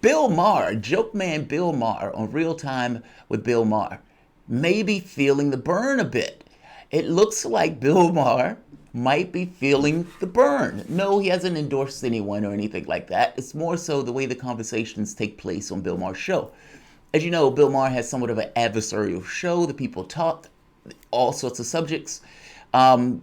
Bill Maher, joke man Bill Maher on Real Time with Bill Maher, may be feeling the burn a bit. It looks like Bill Maher might be feeling the burn. No, he hasn't endorsed anyone or anything like that. It's more so the way the conversations take place on Bill Maher's show. As you know, Bill Maher has somewhat of an adversarial show. The people talk all sorts of subjects. And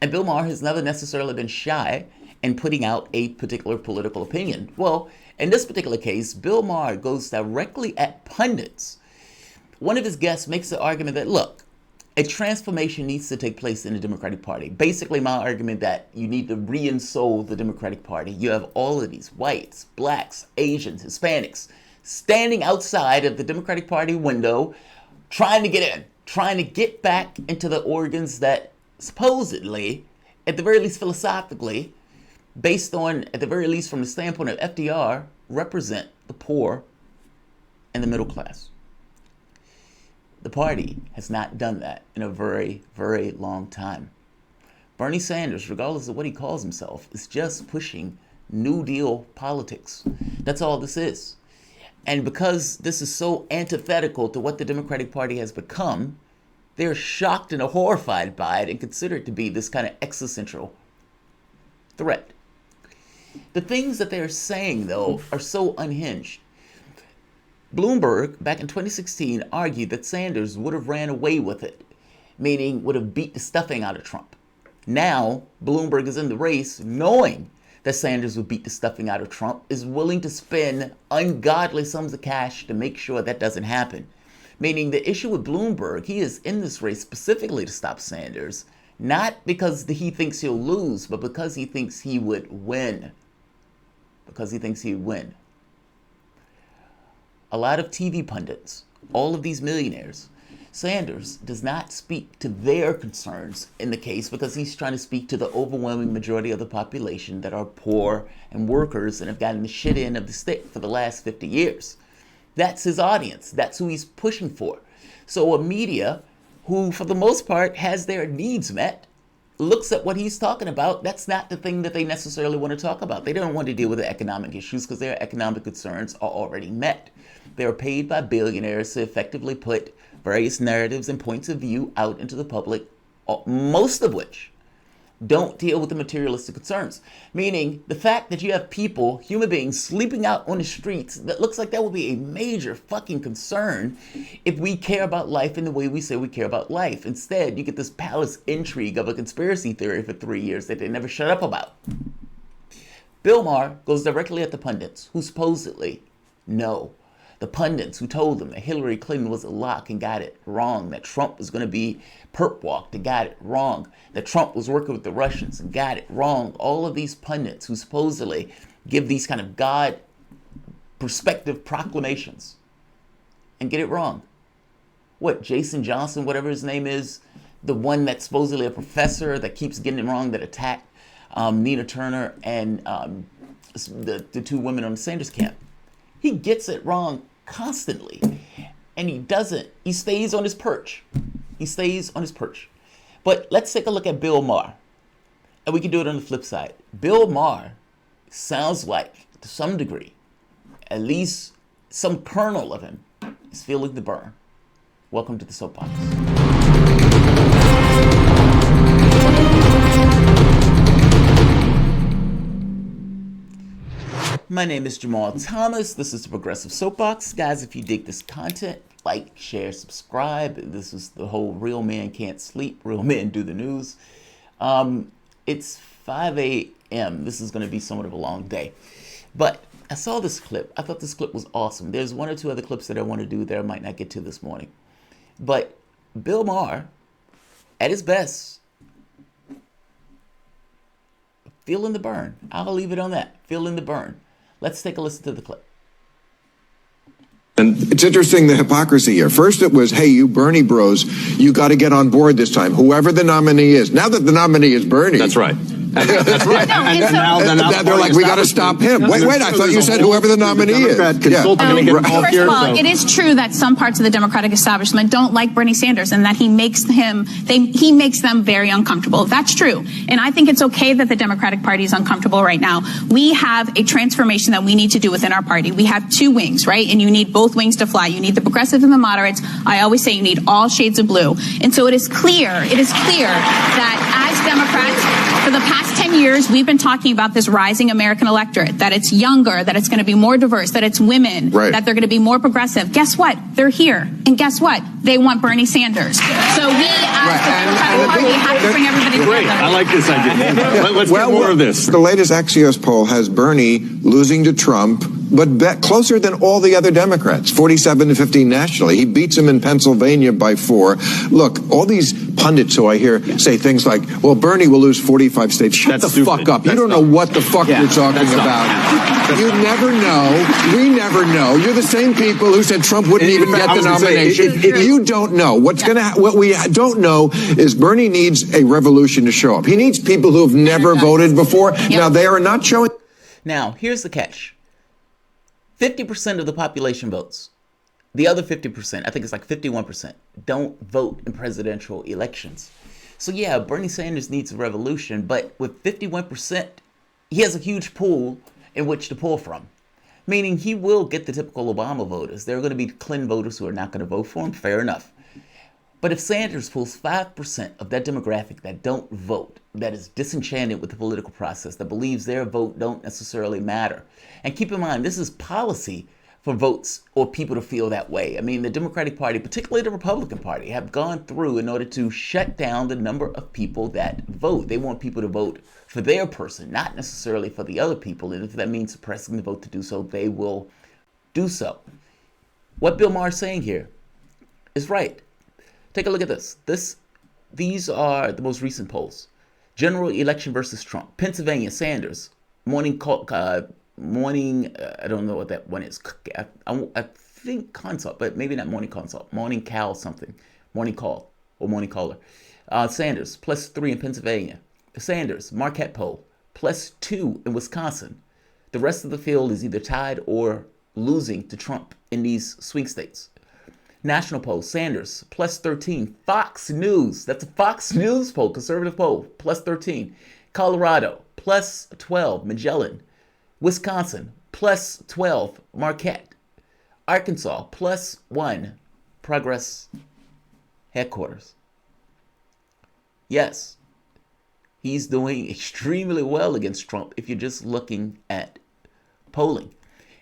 Bill Maher has never necessarily been shy in putting out a particular political opinion. Well, in this particular case, Bill Maher goes directly at pundits. One of his guests makes the argument that, look, a transformation needs to take place in the Democratic Party. Basically, my argument that you need to re-ensoul the Democratic Party. You have all of these whites, blacks, Asians, Hispanics standing outside of the Democratic Party window, trying to get in, trying to get back into the organs that supposedly, at the very least philosophically, based on, at the very least from the standpoint of FDR, represent the poor and the middle class. The party has not done that in a very, very long time. Bernie Sanders, regardless of what he calls himself, is just pushing New Deal politics. That's all this is. And because this is so antithetical to what the Democratic Party has become, they're shocked and horrified by it and consider it to be this kind of existential threat. The things that they're saying, though, are so unhinged. Bloomberg, back in 2016, argued that Sanders would have ran away with it, meaning would have beat the stuffing out of Trump. Now, Bloomberg is in the race knowing that Sanders would beat the stuffing out of Trump, is willing to spend ungodly sums of cash to make sure that doesn't happen. Meaning the issue with Bloomberg, he is in this race specifically to stop Sanders, not because he thinks he'll lose, but because he thinks he would win. Because he thinks he would win. A lot of TV pundits, all of these millionaires, Sanders does not speak to their concerns in the case because he's trying to speak to the overwhelming majority of the population that are poor and workers and have gotten the shit end of the stick for the last 50 years. That's his audience. That's who he's pushing for. So a media who, for the most part, has their needs met, looks at what he's talking about. That's not the thing that they necessarily want to talk about. They don't want to deal with the economic issues because their economic concerns are already met. They are paid by billionaires to effectively put various narratives and points of view out into the public, most of which don't deal with the materialistic concerns. Meaning the fact that you have people, human beings, sleeping out on the streets, that looks like that would be a major fucking concern if we care about life in the way we say we care about life. Instead, you get this palace intrigue of a conspiracy theory for 3 years that they never shut up about. Bill Maher goes directly at the pundits who supposedly know. The pundits who told them that Hillary Clinton was a lock and got it wrong, that Trump was going to be perp walked and got it wrong, that Trump was working with the Russians and got it wrong. All of these pundits who supposedly give these kind of God perspective proclamations and get it wrong. What, Jason Johnson, whatever his name is, the one that's supposedly a professor that keeps getting it wrong, that attacked Nina Turner and the two women on the Sanders camp. He gets it wrong constantly, and he stays on his perch. He stays on his perch. But let's take a look at Bill Maher, and we can do it on the flip side. Bill Maher sounds like, to some degree, at least some kernel of him is feeling the burn. Welcome to the Soapbox. My name is Jamal Thomas. This is the Progressive Soapbox. Guys, if you dig this content, like, share, subscribe. This is the whole real men can't sleep, real men do the news. It's 5 a.m. This is going to be somewhat of a long day. But I saw this clip. I thought this clip was awesome. There's one or two other clips that I want to do that I might not get to this morning. But Bill Maher, at his best, feeling the burn. I'll leave it on that. Feeling the burn. Let's take a listen to the clip. And it's interesting, the hypocrisy here. First it was, hey, you Bernie bros, you got to get on board this time, whoever the nominee is. Now that the nominee is Bernie. That's right. That's right. No, and and so- now They're like, we got to stop him. Wait, I thought you said whoever the nominee is. Consultant going to get involved First here. of all, so- it is true that some parts of the Democratic establishment don't like Bernie Sanders and that he makes them very uncomfortable. That's true. And I think it's okay that the Democratic Party is uncomfortable right now. We have a transformation that we need to do within our party. We have two wings, right? And you need both wings to fly. You need the progressives and the moderates. I always say you need all shades of blue. And so it is clear that as Democrats, for the past 10 years, we've been talking about this rising American electorate, that it's younger, that it's going to be more diverse, that it's women, Right. that they're going to be more progressive. Guess what? They're here. And guess what? They want Bernie Sanders. So we, as the Democratic Party, have to bring everybody Great. together. I like this idea. Let's get more of this. The latest Axios poll has Bernie losing to Trump, but closer than all the other Democrats, 47 to 15 nationally. He beats him in Pennsylvania by 4. Look, all these pundits who I hear say things like, well, Bernie will lose 45 states. Shut That's the stupid. fuck up. You That's don't know dumb. what the fuck Yeah, you're talking that's dumb. about. You never know. We never know. You're the same people who said Trump wouldn't In even fact, get I the was gonna say, nomination. You don't know. What we don't know is Bernie needs a revolution to show up. He needs people who have never voted before. Now, they are not showing. Now, here's the catch. 50% of the population votes. The other 50%, I think it's like 51%, don't vote in presidential elections. So yeah, Bernie Sanders needs a revolution, but with 51%, he has a huge pool in which to pull from. Meaning he will get the typical Obama voters. There are going to be Clinton voters who are not going to vote for him, fair enough. But if Sanders pulls 5% of that demographic that don't vote, that is disenchanted with the political process, that believes their vote don't necessarily matter. And keep in mind, this is policy for votes or people to feel that way. I mean, the Democratic Party, particularly the Republican Party, have gone through in order to shut down the number of people that vote. They want people to vote for their person, not necessarily for the other people. And if that means suppressing the vote to do so, they will do so. What Bill Maher is saying here is right. Take a look at this. These are the most recent polls. General election versus Trump. Pennsylvania, Sanders. Morning, I don't know what that one is. I think consult, but maybe not morning consult. Morning Cal something. Morning call or morning caller. Sanders, +3 in Pennsylvania. Sanders, Marquette poll, +2 in Wisconsin. The rest of the field is either tied or losing to Trump in these swing states. National poll, Sanders, +13. Fox News, that's a Fox News poll, conservative poll, +13. Colorado, +12. Magellan. Wisconsin, +12. Marquette. Arkansas, +1. Progress headquarters. Yes, he's doing extremely well against Trump if you're just looking at polling.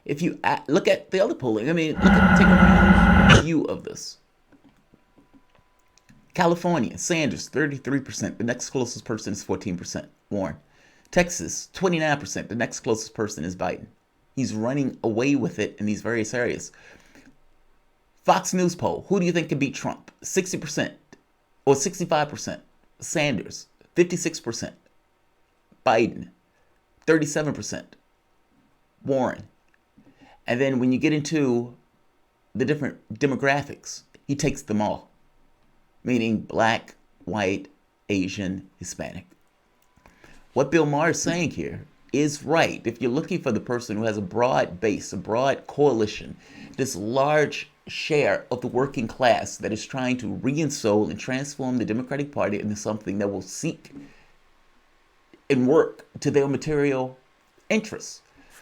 If you look at the other polling, I mean, take a view of this. California, Sanders, 33%. The next closest person is 14%, Warren. Texas, 29%. The next closest person is Biden. He's running away with it in these various areas. Fox News poll, who do you think can beat Trump? 60% or 65%. Sanders, 56%. Biden, 37%. Warren. And then when you get into the different demographics, he takes them all. Meaning black, white, Asian, Hispanic. What Bill Maher is saying here is right. If you're looking for the person who has a broad base, a broad coalition, this large share of the working class that is trying to reinsole and transform the Democratic Party into something that will seek and work to their material interests.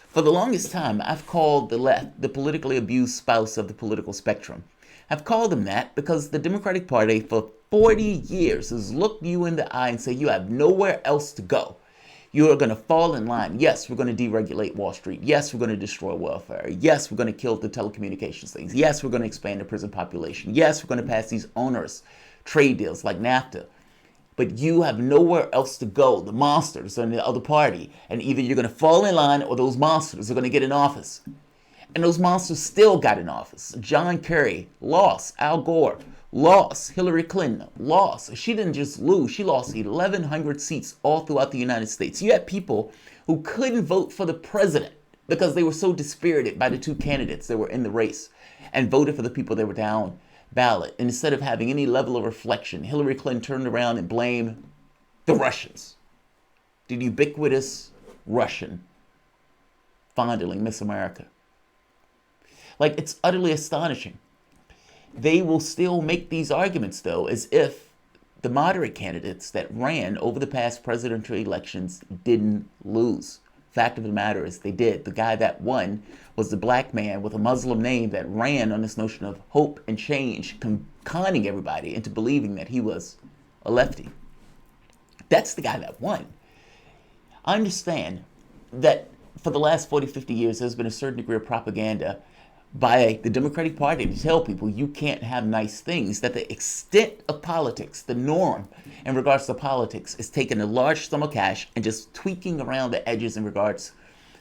For the longest time, I've called the left the politically abused spouse of the political spectrum. I've called them that because the Democratic Party for 40 years has looked you in the eye and said you have nowhere else to go. You are going to fall in line. Yes, we're going to deregulate Wall Street. Yes, we're going to destroy welfare. Yes, we're going to kill the telecommunications things. Yes, we're going to expand the prison population. Yes, we're going to pass these onerous trade deals like NAFTA. But you have nowhere else to go. The monsters are in the other party. And either you're going to fall in line or those monsters are going to get in office. And those monsters still got in office. John Kerry lost. Al Gore lost. Hillary Clinton lost. She didn't just lose. She lost 1,100 seats all throughout the United States. You had people who couldn't vote for the president because they were so dispirited by the two candidates that were in the race and voted for the people that were down ballot. And instead of having any level of reflection, Hillary Clinton turned around and blamed the Russians. the ubiquitous Russian fondling Miss America. Like, it's utterly astonishing. They will still make these arguments, though, as if the moderate candidates that ran over the past presidential elections didn't lose. Fact of the matter is they did. The guy that won was the black man with a Muslim name that ran on this notion of hope and change, conning everybody into believing that he was a lefty. That's the guy that won. I understand that for the last 40, 50 years, there's been a certain degree of propaganda by the Democratic Party to tell people you can't have nice things, that the extent of politics, the norm in regards to politics, is taking a large sum of cash and just tweaking around the edges in regards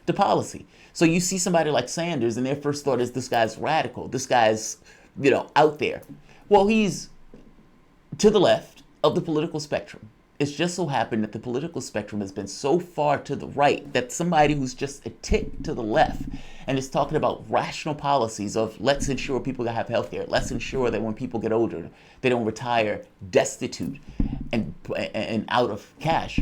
to policy. So you see somebody like Sanders and their first thought is this guy's radical, this guy's, out there. Well, he's to the left of the political spectrum. It's just so happened that the political spectrum has been so far to the right that somebody who's just a tick to the left and is talking about rational policies of let's ensure people have health care, let's ensure that when people get older, they don't retire destitute and out of cash.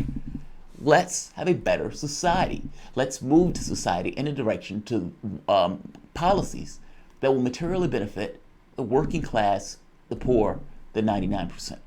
Let's have a better society. Let's move the society in a direction to policies that will materially benefit the working class, the poor, the 99%.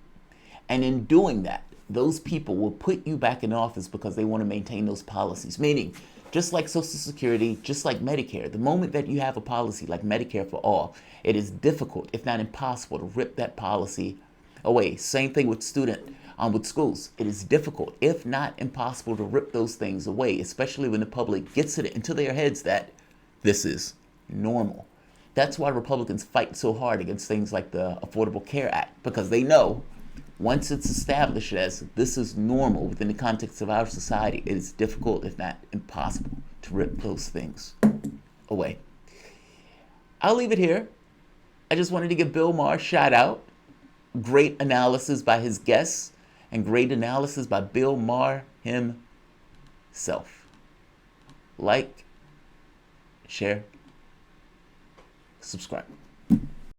And in doing that, those people will put you back in office because they want to maintain those policies. Meaning, just like Social Security, just like Medicare, the moment that you have a policy like Medicare for all, it is difficult, if not impossible, to rip that policy away. Same thing with with schools. It is difficult, if not impossible, to rip those things away, especially when the public gets it into their heads that this is normal. That's why Republicans fight so hard against things like the Affordable Care Act, because they know once it's established as this is normal within the context of our society, it is difficult, if not impossible, to rip those things away. I'll leave it here. I just wanted to give Bill Maher a shout out. Great analysis by his guests and great analysis by Bill Maher himself. Like, share, subscribe.